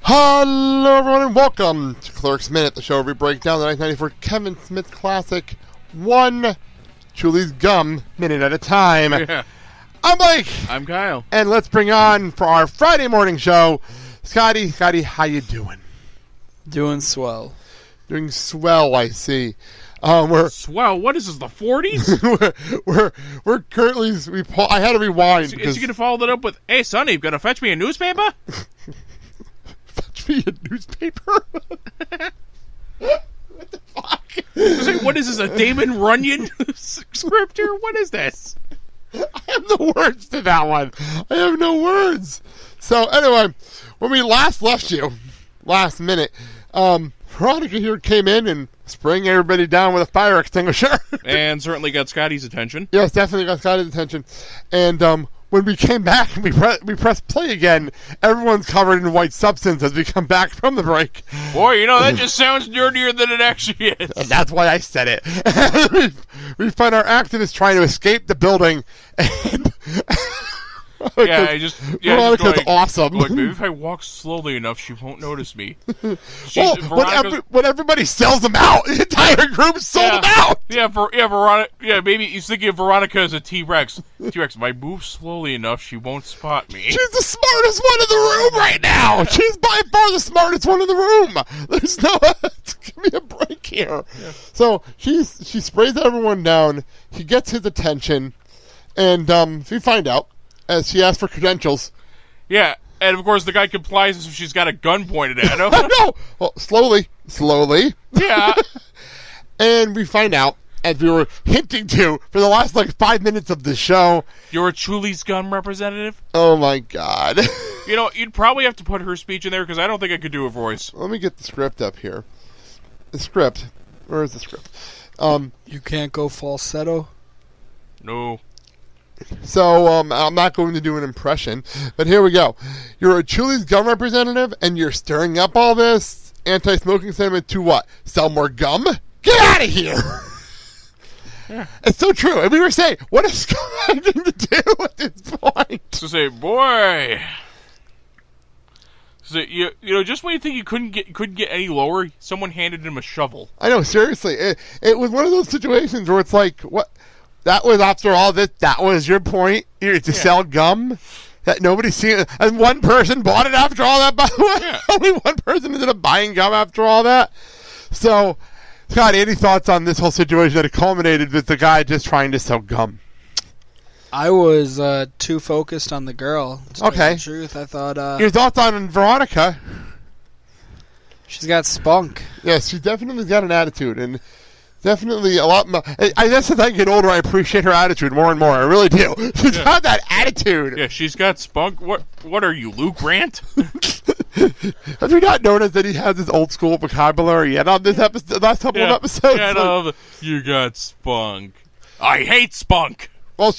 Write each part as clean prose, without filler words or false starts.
Hello everyone and welcome to Clerks Minute, the show where we break down the 1994 Kevin Smith classic, one Chewlie's Gum minute at a time. Yeah. I'm Mike. I'm Kyle. And let's bring on, for our Friday morning show, Scotty. Scotty, how you doing? Doing swell. Doing swell, I see. We're Swell. What is this, the 40s? we're currently, I had to rewind. Is he going to follow that up with, hey, Sonny, you going to fetch me a newspaper? Fetch me a newspaper? What the fuck? What is this, a Damon Runyon script here? What is this? I have no words to that one. I have no words. So anyway, when we last left you, last minute, Veronica here came in and sprang everybody down with a fire extinguisher. And certainly got Scotty's attention. Yes, definitely got Scotty's attention. And when we came back and we pressed play again, everyone's covered in white substance as we come back from the break. Boy, you know, that just sounds dirtier than it actually is. And that's why I said it. we find our activists trying to escape the building. And Veronica's awesome. Like, maybe if I walk slowly enough, she won't notice me. When everybody sells them out, the entire group sold them out. Veronica. Yeah, maybe he's thinking of Veronica as a T-Rex. T-Rex, if I move slowly enough, she won't spot me. She's the smartest one in the room right now. She's by far the smartest one in the room. There's no... Give me a break here. Yeah. So she sprays everyone down. He gets his attention, and we find out, as she asks for credentials. Yeah, and of course the guy complies as if she's got a gun pointed at him. No! Well, slowly. Yeah. And we find out, as we were hinting to for the last, 5 minutes of the show. You're a Chewlie's Gum representative? Oh, my God. You know, you'd probably have to put her speech in there, because I don't think I could do a voice. Let me get the script up here. The script. Where is the script? You can't go falsetto? No. So, I'm not going to do an impression, but here we go. You're a Chewlie's Gum representative, and you're stirring up all this anti-smoking sentiment to what? Sell more gum? Get out of here! Yeah. It's so true. And we were saying, what is Scott thing to do at this point? So say, boy... So, you know, just when you think you couldn't get any lower, someone handed him a shovel. I know, seriously. It was one of those situations where it's like, what... That was, after all this, that was your point? To sell gum? That nobody's seen it? And one person bought it after all that, by the way? Yeah. Only one person ended up buying gum after all that? So, Scott, any thoughts on this whole situation that it culminated with the guy just trying to sell gum? I was too focused on the girl. To tell okay. you the truth, I thought... Your thoughts on Veronica? She's got spunk. Yes, she's definitely got an attitude, and... Definitely a lot more. I guess as I get older, I appreciate her attitude more and more. I really do. She's got that attitude. Yeah, she's got spunk. What are you, Luke Grant? Have you not noticed that he has his old school vocabulary yet on this episode, last couple of episodes? Yeah, you got spunk. I hate spunk. Well,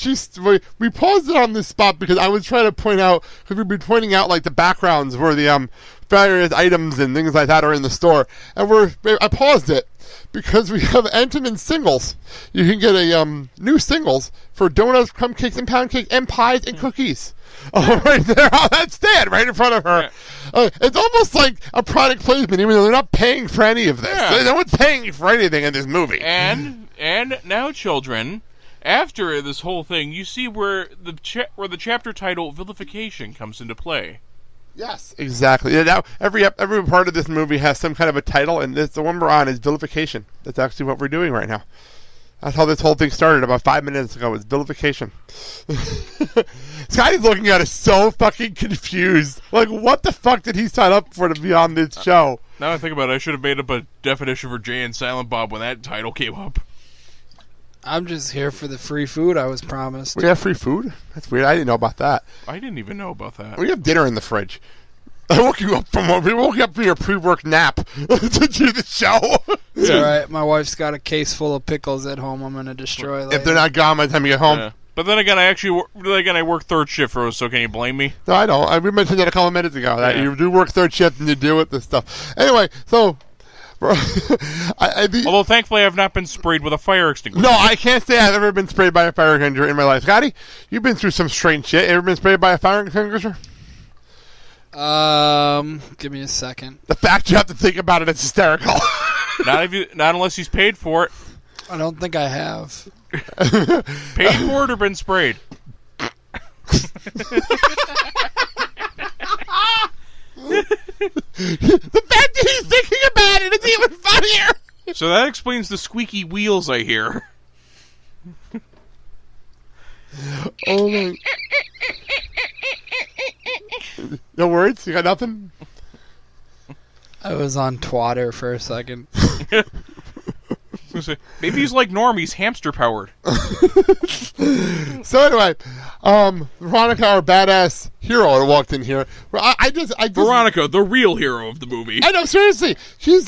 we paused it on this spot because I was trying to point out, because we've been pointing out the backgrounds where the various items and things like that are in the store, and I paused it because we have Entenmann singles. You can get a new singles for donuts, crumb cakes, and pound cake, and pies and cookies. Oh, right there on that stand, right in front of her. Yeah. It's almost like a product placement, even though they're not paying for any of this. Yeah. No one's paying for anything in this movie. And now, children, after this whole thing, you see where the chapter title vilification comes into play. Yes, exactly. Yeah, now every part of this movie has some kind of a title, and the one we're on is vilification. That's actually what we're doing right now. That's how this whole thing started about 5 minutes ago. It's vilification. Scotty's looking at us so fucking confused. What the fuck did he sign up for to be on this show? Now I think about it, I should have made up a definition for Jay and Silent Bob when that title came up. I'm just here for the free food I was promised. We have free food? That's weird. I didn't know about that. I didn't even know about that. We have dinner in the fridge. I woke you up from your pre-work nap to do the show. It's alright. My wife's got a case full of pickles at home I'm going to destroy later. If they're not gone by the time you get home. Yeah. But then again, I work third shift, so can you blame me? No, I don't. We mentioned that a couple of minutes ago, that you do work third shift and you deal with this stuff. Anyway, so... Although thankfully I've not been sprayed with a fire extinguisher. No, I can't say I've ever been sprayed by a fire extinguisher in my life. Scotty, you've been through some strange shit. Ever been sprayed by a fire extinguisher? Give me a second. The fact you have to think about it is hysterical. Not unless he's paid for it. I don't think I have. Paid for it or been sprayed? The fact that he's thinking about it is even funnier. So that explains the squeaky wheels I hear. Oh my. No words? You got nothing? I was on Twitter for a second. Maybe he's like Norm, he's hamster powered. So anyway, Veronica, our badass hero, walked in here. I just Veronica, the real hero of the movie. I know, seriously. She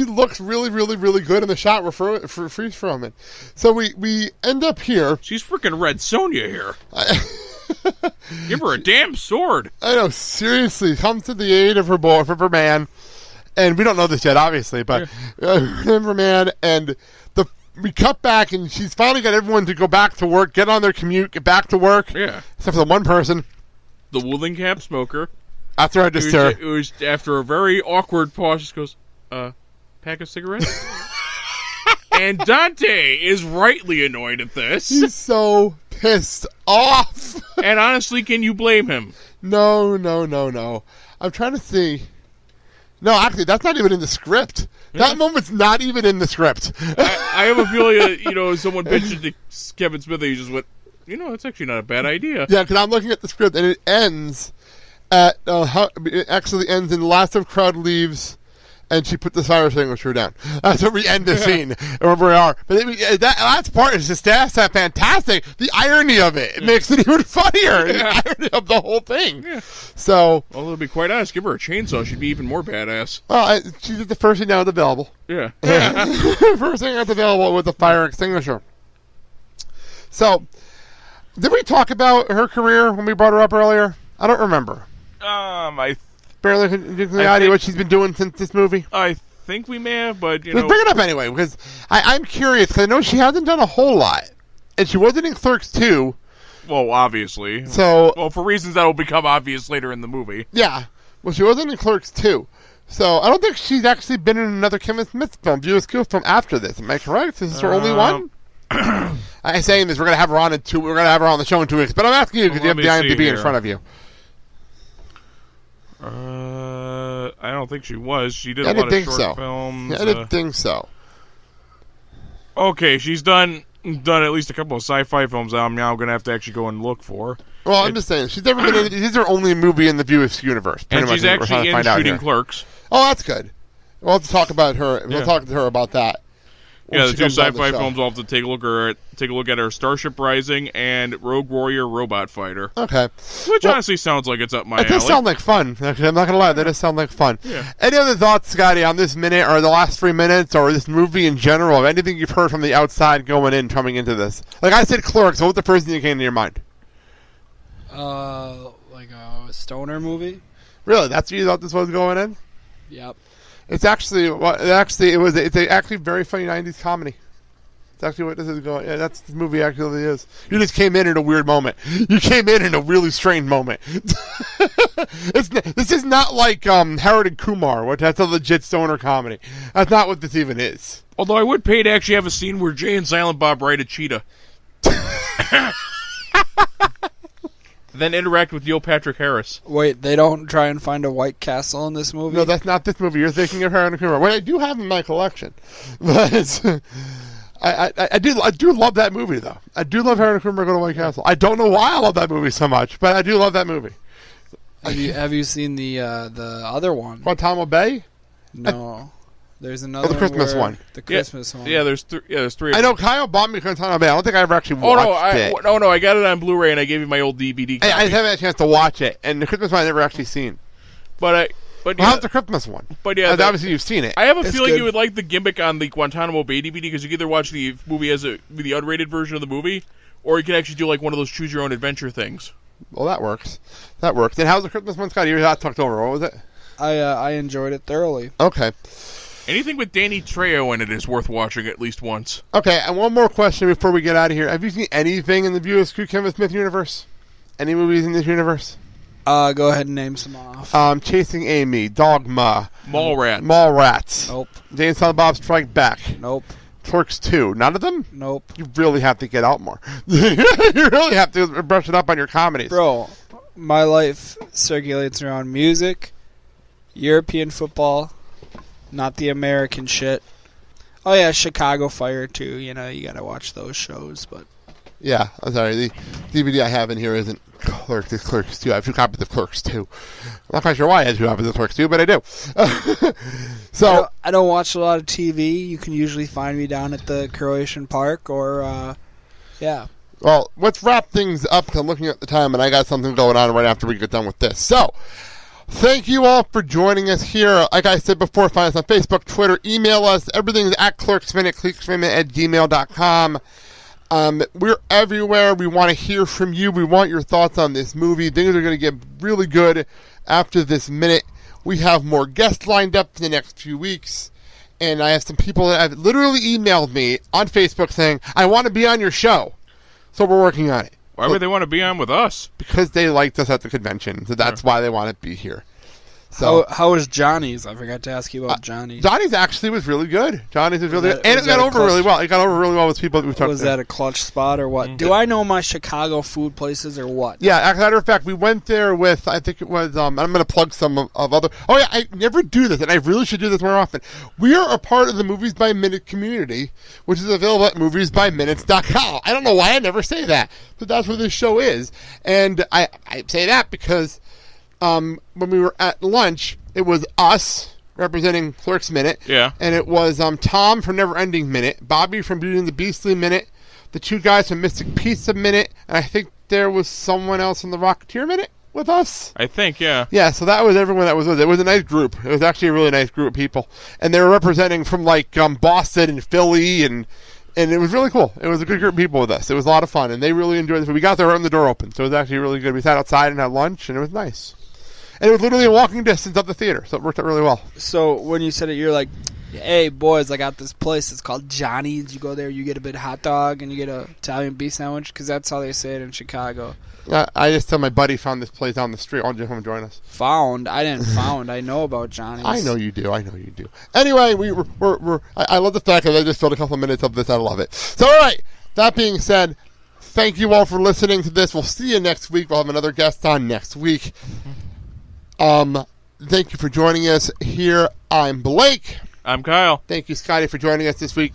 looks really, really, really good in the shot we're freeze from it. So we end up here. She's freaking Red Sonja here. Give her a damn sword. I know, seriously. Comes to the aid of her man. And we don't know this yet, obviously, but her man, and we cut back, and she's finally got everyone to go back to work, get on their commute, get back to work. Yeah. Except for the one person. The woolen cap smoker. After I just it was after a very awkward pause, she goes, pack of cigarettes? And Dante is rightly annoyed at this. He's so pissed off. And honestly, can you blame him? No. I'm trying to see. No, actually, that's not even in the script. That moment's not even in the script. I have a feeling that, someone pitched it to Kevin Smith and he just went, it's actually not a bad idea. Yeah, because I'm looking at the script, and it ends at, it actually ends in the last of crowd leaves, and she put the fire extinguisher down. That's where we end the scene, wherever we are. But that last part is just that's fantastic. The irony of it makes it even funnier. The irony of the whole thing. Yeah. So, well, to be quite honest, give her a chainsaw, she'd be even more badass. Well, she did the first thing that was available. Yeah. First thing that's available was the fire extinguisher. So, did we talk about her career when we brought her up earlier? I don't remember. I barely the idea what she's been doing since this movie. I think we may have, but Let's bring it up anyway, because I'm curious, because I know she hasn't done a whole lot, and she wasn't in Clerks 2. Well, obviously. So, for reasons that will become obvious later in the movie. Yeah. Well, she wasn't in Clerks 2. So, I don't think she's actually been in another Kevin Smith film, U.S. film after this. Am I correct? Is this her only one? I'm saying this, we're going to have her on in we're going to have her on the show in 2 weeks, but I'm asking you because you have the IMDb in front of you. I don't think she was. She did a lot of short films. Yeah, I didn't think so. Okay, she's done at least a couple of sci-fi films I'm now going to have to actually go and look for. Well, I'm just saying, she's never been in, this is her only movie in the Views universe. And she's actually in shooting Clerks. Oh, that's good. We'll have to talk about her. We'll talk to her about that. Yeah, the two sci-fi films I'll have to take a look at are Starship Rising and Rogue Warrior Robot Fighter. Okay. Which honestly sounds like it's up my alley. It does sound like fun. Actually, I'm not going to lie. That does sound like fun. Yeah. Any other thoughts, Scotty, on this minute or the last 3 minutes or this movie in general? Of anything you've heard from the outside coming into this? Like I said, Clerks. What was the first thing that came to your mind? Like a stoner movie. Really? That's what you thought this was going in? Yep. It's actually it's actually very funny 90s comedy. It's actually what this is going. Yeah, that's the movie actually is. You just came in a weird moment. You came in a really strange moment. This is not like Harold and Kumar, which that's a legit stoner comedy. That's not what this even is. Although I would pay to actually have a scene where Jay and Silent Bob ride a cheetah. Then interact with Neil Patrick Harris. Wait, they don't try and find a White Castle in this movie? No, that's not this movie. You're thinking of Harold and Kumar. Well, I do have in my collection, but I do love that movie though. I do love Harold and Kumar Go to White Castle. I don't know why I love that movie so much, but I do love that movie. Have you seen the other one? Guantanamo Bay? No. There's another the Christmas one. The Christmas one. Yeah, there's three. I know Kyle bought me Guantanamo Bay. I don't think I ever actually watched it. No, I got it on Blu-ray and I gave you my old DVD copy. I haven't had a chance to watch it, and the Christmas one I've never actually seen. But how's the Christmas one? But yeah, obviously you've seen it. I have a feeling you would like the gimmick on the Guantanamo Bay DVD because you can either watch the movie as the unrated version of the movie, or you can actually do like one of those choose your own adventure things. Well, that works. That works. And how's the Christmas one, Scotty? You're not tucked over. What was it? I enjoyed it thoroughly. Okay. Anything with Danny Trejo in it is worth watching at least once. Okay, and one more question before we get out of here. Have you seen anything in the View Askew Kevin Smith universe? Any movies in this universe? Go ahead and name some off. Chasing Amy, Dogma, Mallrats. Nope. Jane and Silent Bob Strike Back. Nope. Clerks 2. None of them? Nope. You really have to get out more. You really have to brush it up on your comedies. Bro, my life circulates around music, European football, not the American shit. Oh yeah, Chicago Fire too. You know, you gotta watch those shows. But yeah, I'm sorry. The DVD I have in here isn't Clerks. It's Clerks 2. I have 2 copies of Clerks 2. I'm not quite sure why I have 2 copies of Clerks 2, but I do. So I don't watch a lot of TV. You can usually find me down at the Croatian Park or, yeah. Well, let's wrap things up because I'm looking at the time and I got something going on right after we get done with this. So, thank you all for joining us here. Like I said before, find us on Facebook, Twitter, email us. Everything's at clerksminute, clerksminute@gmail.com. We're everywhere. We want to hear from you. We want your thoughts on this movie. Things are going to get really good after this minute. We have more guests lined up in the next few weeks. And I have some people that have literally emailed me on Facebook saying, I want to be on your show. So we're working on it. Why would they want to be on with us? Because they liked us at the convention. So that's why they want to be here. So how was Johnny's? I forgot to ask you about Johnny's. Johnny's actually was really good. Johnny's was really good. And it got over really well. It got over really well with people that we talked to. Was that a clutch spot or what? Do I know my Chicago food places or what? Yeah, as a matter of fact, we went there with, I think it was, I'm going to plug some of other, oh yeah, I never do this, and I really should do this more often. We are a part of the Movies by Minute community, which is available at moviesbyminutes.com. I don't know why I never say that, but that's what this show is. And I say that because when we were at lunch, it was us representing Clerks Minute. Yeah. And it was Tom from Never Ending Minute, Bobby from Beauty and the Beastly Minute, the 2 guys from Mystic Pizza Minute, and I think there was someone else in the Rocketeer Minute with us. I think, yeah. Yeah, so that was everyone that was with it. It was a nice group. It was actually a really nice group of people. And they were representing from like Boston and Philly, and it was really cool. It was a good group of people with us. It was a lot of fun, and they really enjoyed it. We got there right when the door opened, so it was actually really good. We sat outside and had lunch, and it was nice. And it was literally a walking distance of the theater, so it worked out really well. So when you said it, you're like, hey, boys, I got this place. It's called Johnny's. You go there, you get a big hot dog, and you get an Italian beef sandwich, because that's how they say it in Chicago. I just tell my buddy found this place down the street. Why don't you come and join us? Found? I didn't found. I know about Johnny's. I know you do. Anyway, I love the fact that I just filled a couple of minutes of this. I love it. So, all right. That being said, thank you all for listening to this. We'll see you next week. We'll have another guest on next week. Thank you for joining us here. I'm Blake. I'm Kyle. Thank you, Scotty, for joining us this week.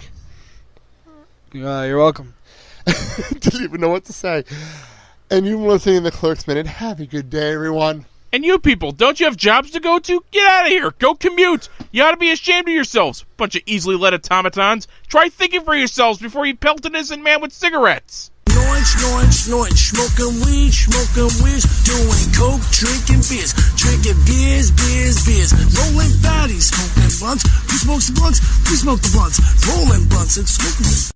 You're welcome. Didn't even know what to say. And you've been listening to the Clerks Minute. Have a good day, everyone. And you people, don't you have jobs to go to? Get out of here. Go commute. You ought to be ashamed of yourselves. Bunch of easily led automatons. Try thinking for yourselves before you pelt an innocent man with cigarettes. Snorting, smoking weed, doing coke, drinking beers, rolling fatties, smoking blunts. Who smokes the blunts? We smoke the blunts, rolling blunts and smoking.